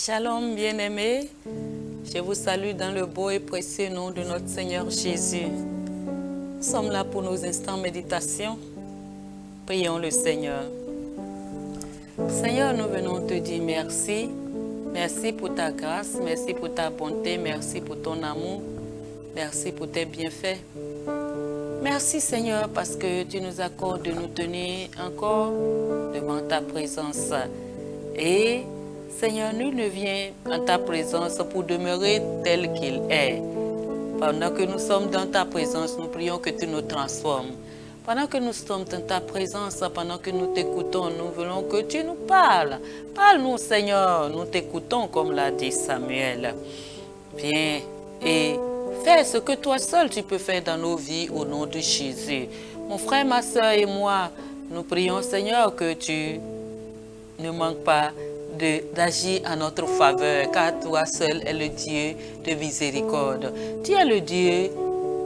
Shalom bien-aimés, je vous salue dans le beau et précieux nom de notre Seigneur Jésus. Nous sommes là pour nos instants méditation. Prions le Seigneur. Seigneur, nous venons te dire merci. Merci pour ta grâce, merci pour ta bonté, merci pour ton amour, merci pour tes bienfaits. Merci Seigneur parce que tu nous accordes de nous tenir encore devant ta présence. Et Seigneur, nul ne vient en ta présence pour demeurer tel qu'il est. Pendant que nous sommes dans ta présence, nous prions que tu nous transformes. Pendant que nous sommes dans ta présence, pendant que nous t'écoutons, nous voulons que tu nous parles. Parle-nous Seigneur, nous t'écoutons comme l'a dit Samuel. Viens et fais ce que toi seul tu peux faire dans nos vies au nom de Jésus. Mon frère, ma soeur et moi, nous prions Seigneur que tu ne manques pas d'agir en notre faveur, car toi seul es le Dieu de miséricorde. Tu es le Dieu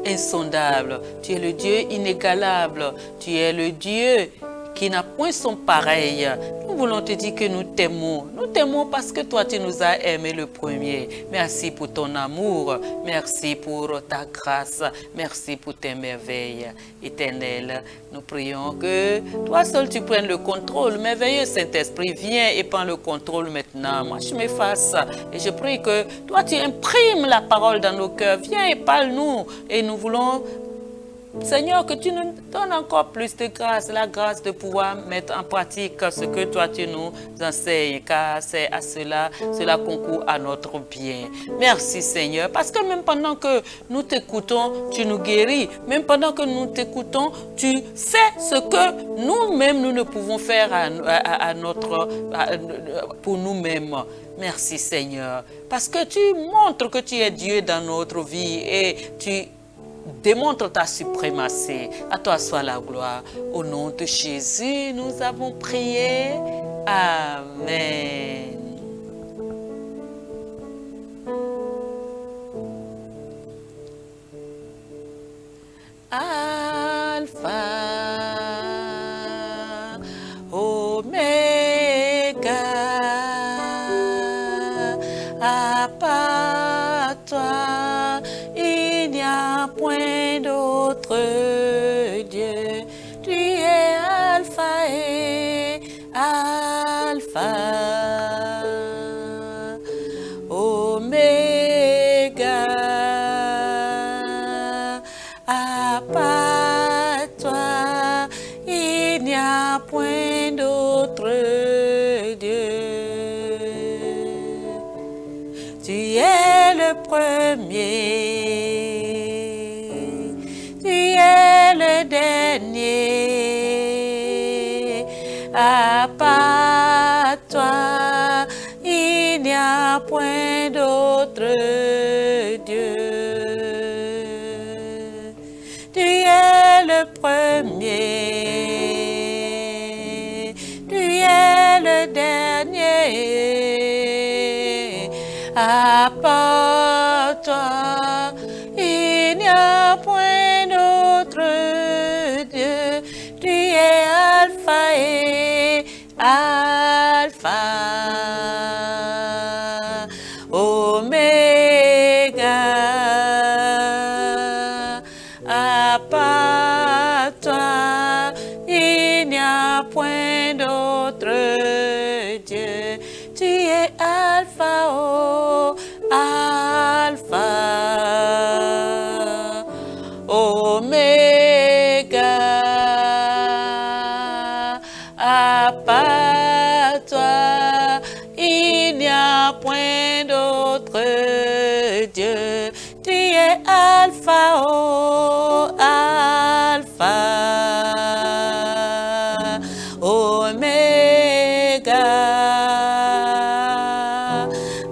insondable, tu es le Dieu inégalable, tu es le Dieu qui n'a point son pareil. Nous voulons te dire que nous t'aimons. Nous t'aimons parce que toi, tu nous as aimés le premier. Merci pour ton amour. Merci pour ta grâce. Merci pour tes merveilles éternelles. Nous prions que toi seul, tu prennes le contrôle. Merveilleux Saint-Esprit, viens et prends le contrôle maintenant. Moi, je m'efface et je prie que toi, tu imprimes la parole dans nos cœurs. Viens et parle-nous. Et nous voulons Seigneur, que tu nous donnes encore plus de grâce, la grâce de pouvoir mettre en pratique ce que toi tu nous enseignes, car c'est à cela concourt à notre bien. Merci Seigneur, parce que même pendant que nous t'écoutons, tu nous guéris. Même pendant que nous t'écoutons, tu fais ce que nous-mêmes nous ne pouvons faire pour nous-mêmes. Merci Seigneur, parce que tu montres que tu es Dieu dans notre vie et tu démontre ta suprématie. À toi soit la gloire. Au nom de Jésus, nous avons prié. Amen. Alpha, Oméga, à part toi, il n'y a point d'autre Dieu. Tu es Alpha et Alpha, Oméga. À part toi, il n'y a point d'autre Dieu. Tu es le premier, tu es le dernier. À part toi, il n'y a point d'autre Dieu. Tu es le premier, tu es le dernier. À part toi, il n'y a point d'autre Dieu. Tu es Alpha et Alpha, Oméga. À part toi, il n'y a point d'autre Dieu. Tu es Alpha, oh, Alpha, Oméga. À part toi, il n'y a point d'autre Dieu. Tu es Alpha, oh, Alpha, Oméga.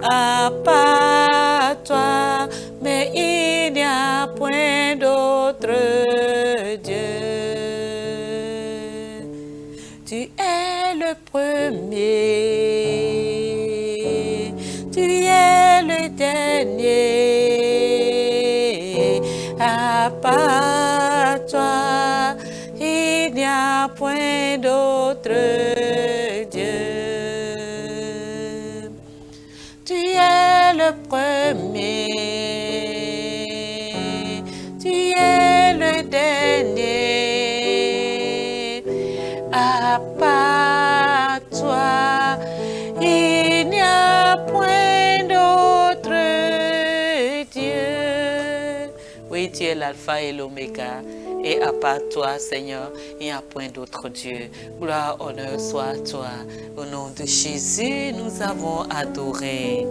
À part toi, mais il n'y a point d'autre Dieu. Tu es le premier, tu es le dernier. À part toi, il n'y a point d'autre Dieu. À part toi, il n'y a point d'autre Dieu. Oui, tu es l'alpha et l'oméga. Et à part toi, Seigneur, il n'y a point d'autre Dieu. Gloire, honneur soit à toi. Au nom de Jésus, nous avons adoré.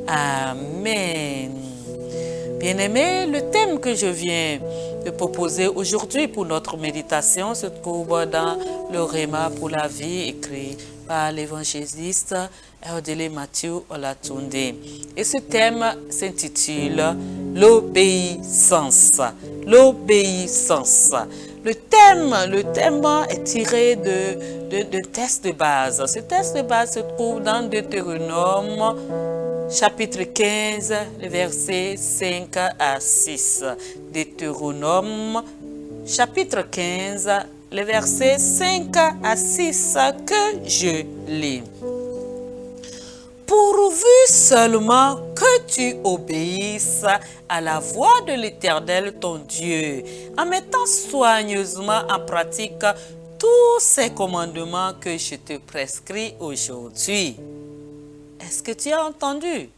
Amen. Bien-aimés, le thème que je viens de proposer aujourd'hui pour notre méditation se trouve dans le Rhéma pour la vie écrit par l'évangéliste Erdele Matthew Olatunde. Et ce thème s'intitule l'obéissance. L'obéissance. Le thème est tiré de texte de base. Ce texte de base se trouve dans Deutéronome chapitre 15, les versets 5 à 6. Deutéronome, chapitre 15, les versets 5 à 6 que je lis. Pourvu seulement que tu obéisses à la voix de l'Éternel ton Dieu, en mettant soigneusement en pratique tous ces commandements que je te prescris aujourd'hui. Est-ce que tu as entendu?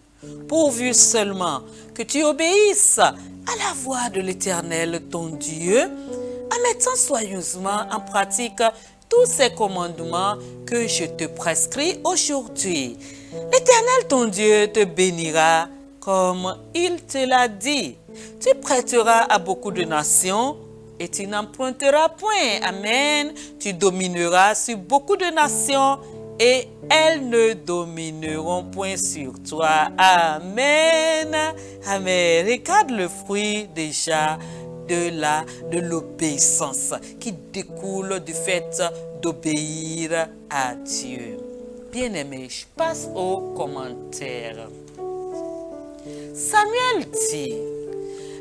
Pourvu seulement que tu obéisses à la voix de l'Éternel ton Dieu, en mettant soigneusement en pratique tous ces commandements que je te prescris aujourd'hui. L'Éternel ton Dieu te bénira comme il te l'a dit. Tu prêteras à beaucoup de nations et tu n'emprunteras point. Amen. Tu domineras sur beaucoup de nations et elles ne domineront point sur toi. Amen. Amen. Regarde le fruit déjà de l'obéissance qui découle du fait d'obéir à Dieu. Bien-aimé, je passe aux commentaires. Samuel dit: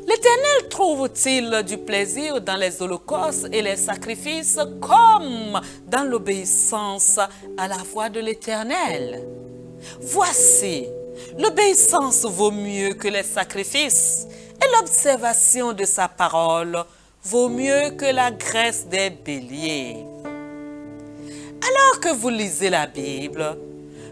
l'Éternel trouve-t-il du plaisir dans les holocaustes et les sacrifices comme dans l'obéissance à la voix de l'Éternel? Voici, l'obéissance vaut mieux que les sacrifices et l'observation de sa parole vaut mieux que la graisse des béliers. Alors que vous lisez la Bible,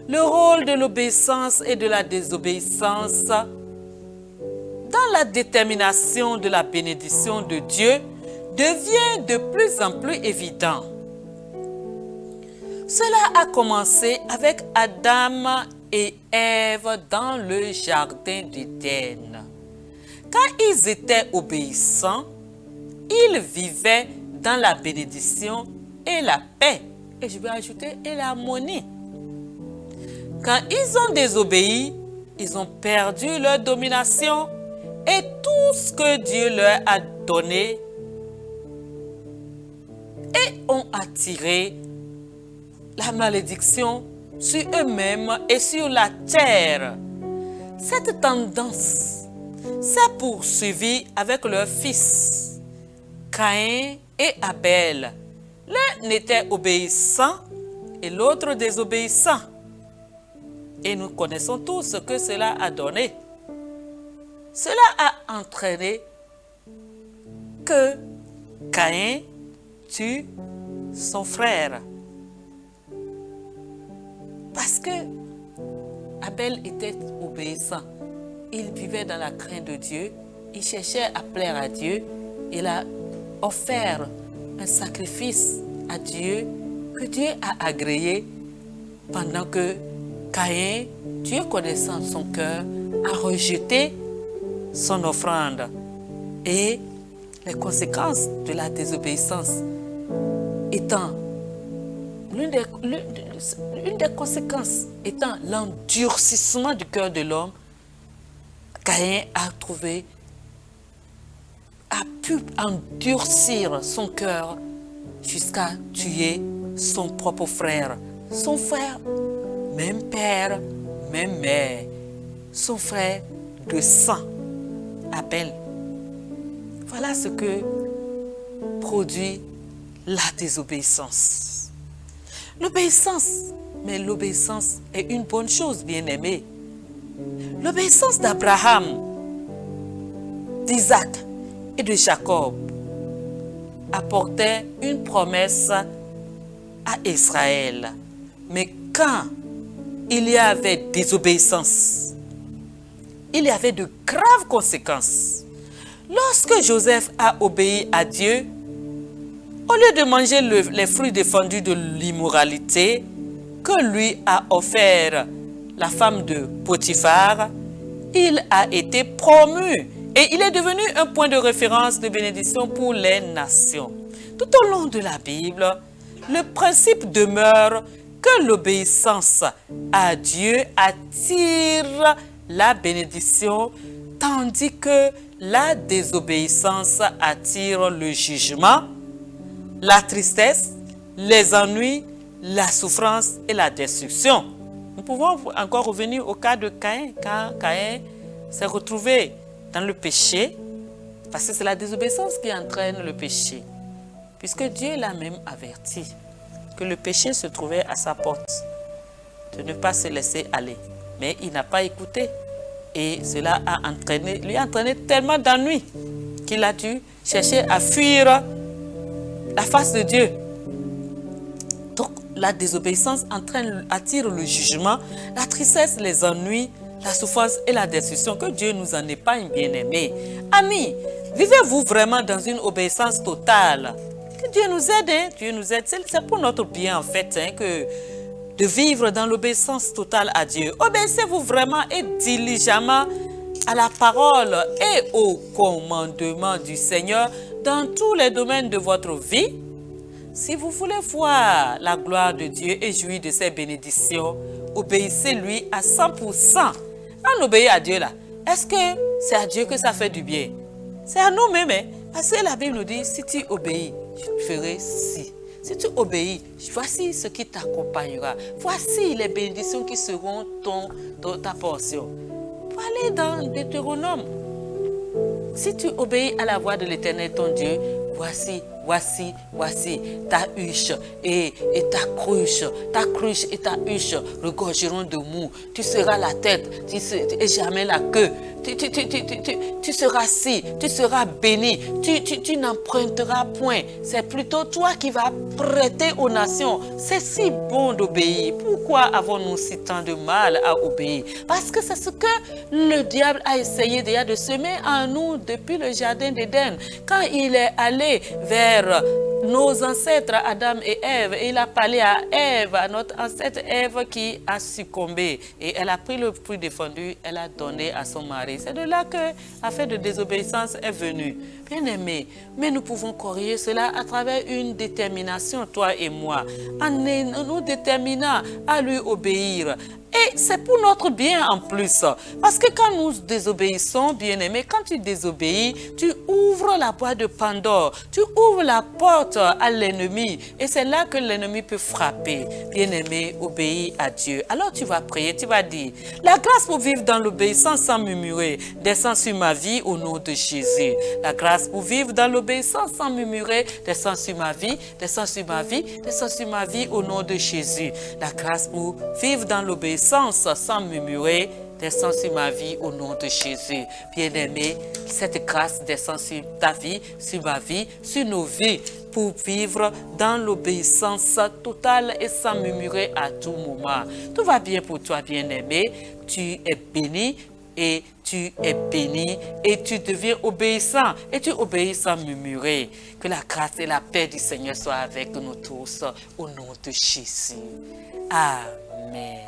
le rôle de l'obéissance et de la désobéissance dans la détermination de la bénédiction de Dieu devient de plus en plus évident. Cela a commencé avec Adam et Ève dans le jardin d'Éden. Quand ils étaient obéissants, ils vivaient dans la bénédiction et la paix. Et je vais ajouter, et l'harmonie. Quand ils ont désobéi, ils ont perdu leur domination et tout ce que Dieu leur a donné et ont attiré la malédiction sur eux-mêmes et sur la terre. Cette tendance s'est poursuivie avec leurs fils, Caïn et Abel. L'un était obéissant et l'autre désobéissant. Et nous connaissons tous ce que cela a donné. Cela a entraîné que Caïn tue son frère. Parce que Abel était obéissant. Il vivait dans la crainte de Dieu. Il cherchait à plaire à Dieu. Il a offert un sacrifice à Dieu que Dieu a agréé, pendant que Caïn, Dieu connaissant son cœur, a rejeté son offrande. Et les conséquences de la désobéissance étant, l'une des conséquences étant l'endurcissement du cœur de l'homme, Caïn a pu endurcir son cœur jusqu'à tuer son propre frère. Son frère, même père, même mère. Son frère de sang, Abel. Voilà ce que produit la désobéissance. L'obéissance, mais l'obéissance est une bonne chose, bien-aimée. L'obéissance d'Abraham, d'Isaac et de Jacob apportait une promesse à Israël. Mais quand il y avait désobéissance, il y avait de graves conséquences. Lorsque Joseph a obéi à Dieu, au lieu de manger les fruits défendus de l'immoralité que lui a offert la femme de Potiphar, il a été promu et il est devenu un point de référence de bénédiction pour les nations. Tout au long de la Bible, le principe demeure que l'obéissance à Dieu attire la bénédiction, tandis que la désobéissance attire le jugement, la tristesse, les ennuis, la souffrance et la destruction. Nous pouvons encore revenir au cas de Caïn, quand Caïn s'est retrouvé dans le péché, parce que c'est la désobéissance qui entraîne le péché. Puisque Dieu l'a même averti que le péché se trouvait à sa porte, de ne pas se laisser aller. Mais il n'a pas écouté. Et cela lui a entraîné tellement d'ennuis qu'il a dû chercher à fuir la face de Dieu. Donc, la désobéissance attire le jugement, la tristesse, les ennuis, la souffrance et la destruction. Que Dieu nous en épargne, bien-aimés. Amis, vivez-vous vraiment dans une obéissance totale? Que Dieu nous aide, hein? Dieu nous aide. C'est pour notre bien, en fait, hein, de vivre dans l'obéissance totale à Dieu. Obéissez-vous vraiment et diligemment à la parole et au commandement du Seigneur dans tous les domaines de votre vie. Si vous voulez voir la gloire de Dieu et jouir de ses bénédictions, obéissez-lui à 100%. On obéit à Dieu là. Est-ce que c'est à Dieu que ça fait du bien? C'est à nous-mêmes. Hein? Parce que la Bible nous dit, si tu obéis, je ferai ci. Si tu obéis, voici ce qui t'accompagnera. Voici les bénédictions qui seront ta portion. Pour aller dans Deutéronome. Si tu obéis à la voix de l'Éternel, ton Dieu, voici ta huche et ta cruche et ta huche regorgeront de mou. Tu seras la tête et jamais la queue. Tu seras assis, tu seras béni, tu n'emprunteras point. C'est plutôt toi qui vas prêter aux nations. C'est si bon d'obéir. Pourquoi avons-nous si tant de mal à obéir? Parce que c'est ce que le diable a essayé déjà de semer en nous depuis le jardin d'Éden. Quand il est allé vers nos ancêtres Adam et Ève, et il a parlé à Ève, à notre ancêtre Ève qui a succombé. Et elle a pris le fruit défendu, elle a donné à son mari. C'est de là que l'affaire de désobéissance est venue. Bien-aimés, mais nous pouvons corriger cela à travers une détermination, toi et moi, en nous déterminant à lui obéir. Et c'est pour notre bien en plus. Parce que quand nous désobéissons, bien-aimés, quand tu désobéis, tu ouvres la boîte de Pandore. Tu ouvres la porte à l'ennemi. Et c'est là que l'ennemi peut frapper. Bien-aimé, obéis à Dieu. Alors tu vas prier, tu vas dire, la grâce pour vivre dans l'obéissance sans murmurer descend sur ma vie au nom de Jésus. La grâce pour vivre dans l'obéissance sans murmurer descend sur ma vie, descend sur ma vie, descend sur ma vie au nom de Jésus. La grâce pour vivre dans l'obéissance sans murmurer descend sur ma vie au nom de Jésus. Bien-aimé, cette grâce descend sur ta vie, sur ma vie, sur nos vies, pour vivre dans l'obéissance totale et sans murmurer à tout moment. Tout va bien pour toi, bien-aimé. Tu es béni et tu es béni et tu deviens obéissant et tu obéis sans murmurer. Que la grâce et la paix du Seigneur soient avec nous tous au nom de Jésus. Amen.